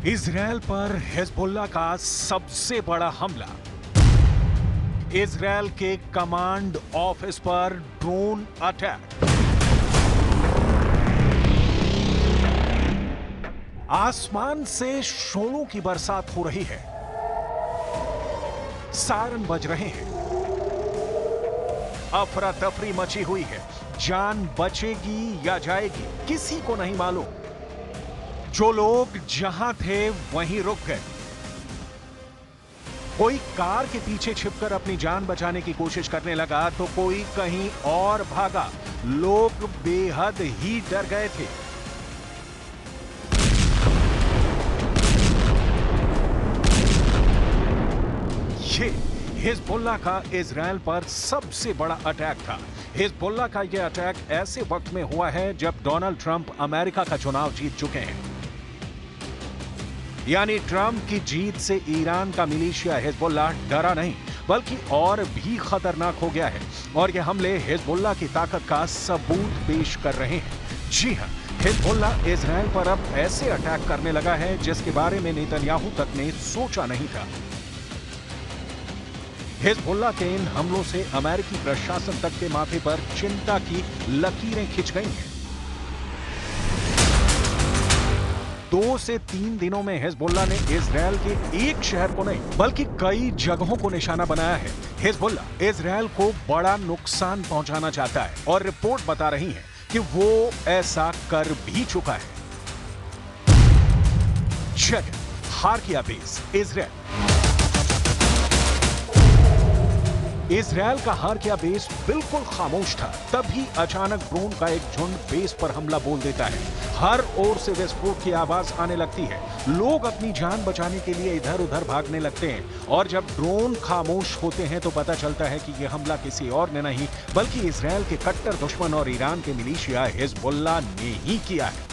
Israel पर Hezbollah का सबसे बड़ा हमला। इजरायल के कमांड ऑफिस पर ड्रोन अटैक। आसमान से शोलों की बरसात हो रही है, सायरन बज रहे हैं, अफरा तफरी मची हुई है। जान बचेगी या जाएगी किसी को नहीं मालूम। जो लोग जहां थे वहीं रुक गए। कोई कार के पीछे छिपकर अपनी जान बचाने की कोशिश करने लगा तो कोई कहीं और भागा। लोग बेहद ही डर गए थे। ये हिजबुल्लाह का इजरायल पर सबसे बड़ा अटैक था। हिजबुल्लाह का यह अटैक ऐसे वक्त में हुआ है जब डोनाल्ड ट्रंप अमेरिका का चुनाव जीत चुके हैं। यानी ट्रंप की जीत से ईरान का मिलिशिया हिजबुल्लाह डरा नहीं बल्कि और भी खतरनाक हो गया है। और यह हमले हिजबुल्लाह की ताकत का सबूत पेश कर रहे हैं। जी हां, हिजबुल्लाह इजरायल पर अब ऐसे अटैक करने लगा है जिसके बारे में नेतन्याहू तक ने सोचा नहीं था। हिजबुल्लाह के इन हमलों से अमेरिकी प्रशासन तक के माथे पर चिंता की लकीरें खिंच गई हैं। 2 से 3 दिनों में हिजबुल्लाह ने इजरायल के एक शहर को नहीं बल्कि कई जगहों को निशाना बनाया है। हिजबुल्लाह इजरायल को बड़ा नुकसान पहुंचाना चाहता है और रिपोर्ट बता रही है कि वो ऐसा कर भी चुका है। हारकिया बेस, इजरायल। इजरायल का हारकिया बेस बिल्कुल खामोश था। तभी अचानक ड्रोन का एक झुंड बेस पर हमला बोल देता है। हर ओर से विस्फोट की आवाज आने लगती है। लोग अपनी जान बचाने के लिए इधर उधर भागने लगते हैं और जब ड्रोन खामोश होते हैं तो पता चलता है कि यह हमला किसी और ने नहीं बल्कि इजरायल के कट्टर दुश्मन और ईरान के मिलिशिया हिजबुल्लाह ने ही किया है।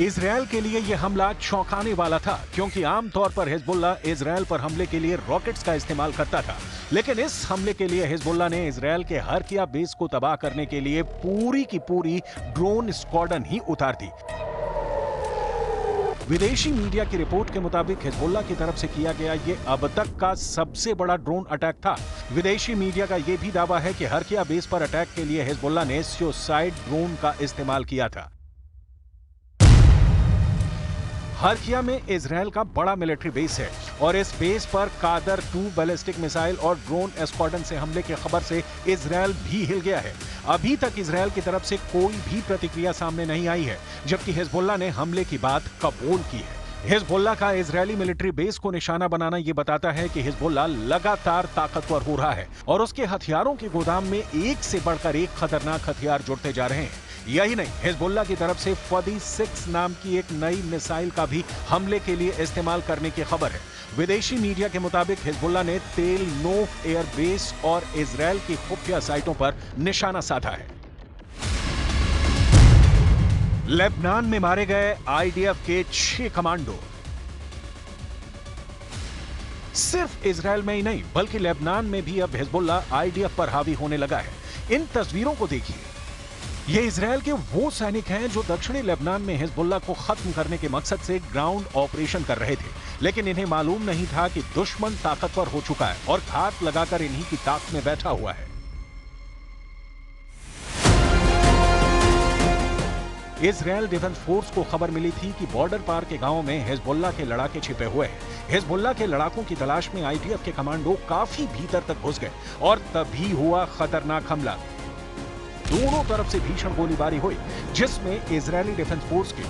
इजरायल के लिए यह हमला चौंकाने वाला था क्योंकि आमतौर पर हिजबुल्लाह इजरायल पर हमले के लिए रॉकेट्स का इस्तेमाल करता था। लेकिन इस हमले के लिए हिजबुल्लाह ने इजरायल के हारकिया बेस को तबाह करने के लिए पूरी की पूरी ड्रोन स्क्वाड्रन ही उतार दी। विदेशी मीडिया की रिपोर्ट के मुताबिक हिजबुल्लाह की तरफ से किया गया ये अब तक का सबसे बड़ा ड्रोन अटैक था। विदेशी मीडिया का यह भी दावा है कि हारकिया बेस पर अटैक के लिए हिजबुल्लाह ने सुसाइड ड्रोन का इस्तेमाल किया था। हारकिया में इजरायल का बड़ा मिलिट्री बेस है और इस बेस पर कादर 2 बैलिस्टिक मिसाइल और ड्रोन स्क्वाड्रन से हमले की खबर से इजरायल भी हिल गया है। अभी तक इजरायल की तरफ से कोई भी प्रतिक्रिया सामने नहीं आई है, जबकि हिजबुल्लाह ने हमले की बात कबूल की है। हिजबुल्लाह का इजरायली मिलिट्री बेस को निशाना बनाना यह बताता है कि हिजबुल्लाह लगातार ताकतवर हो रहा है और उसके हथियारों के गोदाम में एक से बढ़कर एक खतरनाक हथियार जुड़ते जा रहे हैं। यही नहीं, हिजबुल्लाह की तरफ से फदी 6 नाम की एक नई मिसाइल का भी हमले के लिए इस्तेमाल करने की खबर है। विदेशी मीडिया के मुताबिक हिजबुल्लाह ने तेल नोफ एयरबेस और इजरायल की खुफिया साइटों पर निशाना साधा है। लेबनान में मारे गए आईडीएफ के 6 कमांडो। सिर्फ इजरायल में ही नहीं बल्कि लेबनान में भी अब हिजबुल्लाह आईडीएफ पर हावी होने लगा है। इन तस्वीरों को देखिए। ये इजरायल के वो सैनिक हैं जो दक्षिणी लेबनान में हिजबुल्लाह को खत्म करने के मकसद से ग्राउंड ऑपरेशन कर रहे थे, लेकिन इन्हें मालूम नहीं था कि दुश्मन ताकतवर हो चुका है और घात लगाकर इन्हीं की ताक में बैठा हुआ है। इजरायल डिफेंस फोर्स को खबर मिली थी कि बॉर्डर पार के गांव में हिजबुल्लाह के लड़ाके छिपे हुए हैं। हिजबुल्लाह के लड़ाकों की तलाश में आईडीएफ के कमांडो काफी भीतर तक घुस गए और तभी हुआ खतरनाक हमला। दोनों तरफ से भीषण गोलीबारी हुई जिसमें इजरायली डिफेंस फोर्स के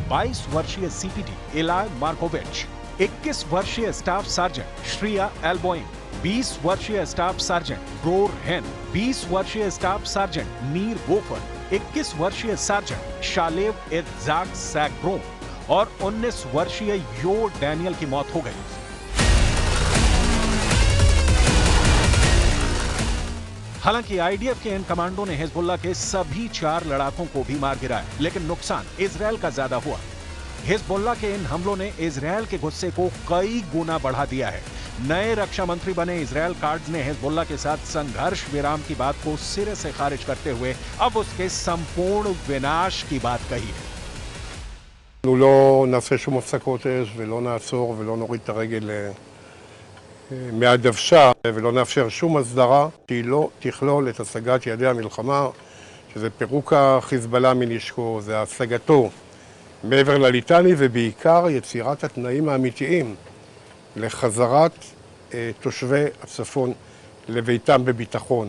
22 वर्षीय सीपीटी इलाई मार्कोविच, 21 वर्षीय स्टाफ सार्जेंट श्रिया एल्बोइन, 20 वर्षीय स्टाफ सार्जेंट ब्रोर हेन, 20 वर्षीय स्टाफ सार्जेंट नीर गोफर, 21 वर्षीय सार्जेंट शालेव इत्जाक सैग्रोन और 19 वर्षीय यो डैनियल की मौत हो गई। हालांकि आईडीएफ के इन कमांडो ने हिजबुल्लाह के सभी 4 लड़ाकों को भी मार गिराया, लेकिन नुकसान इजरायल का ज्यादा हुआ। हिजबुल्लाह के इन हमलों ने इजरायल के गुस्से को कई गुना बढ़ा दिया है। नए रक्षा मंत्री बने इजराइल काट्ज ने हिजबुल्लाह के साथ संघर्ष विराम की बात को सिरे से खारिज करते हुए अब उसके संपूर्ण विनाश की बात कही है। אנחנו לא נעשה שום הפסקות אש ולא נעצור ולא נוריד את הרגל מהדוושה ולא נאפשר שום הסדרה שהיא לא תכלול את השגת יעדי המלחמה, שזה פירוק החיזבאללה מנשקו, זה השגתו מעבר לליטני ובעיקר יצירת התנאים האמיתיים לחזרת תושבי הצפון לביתם בביטחון.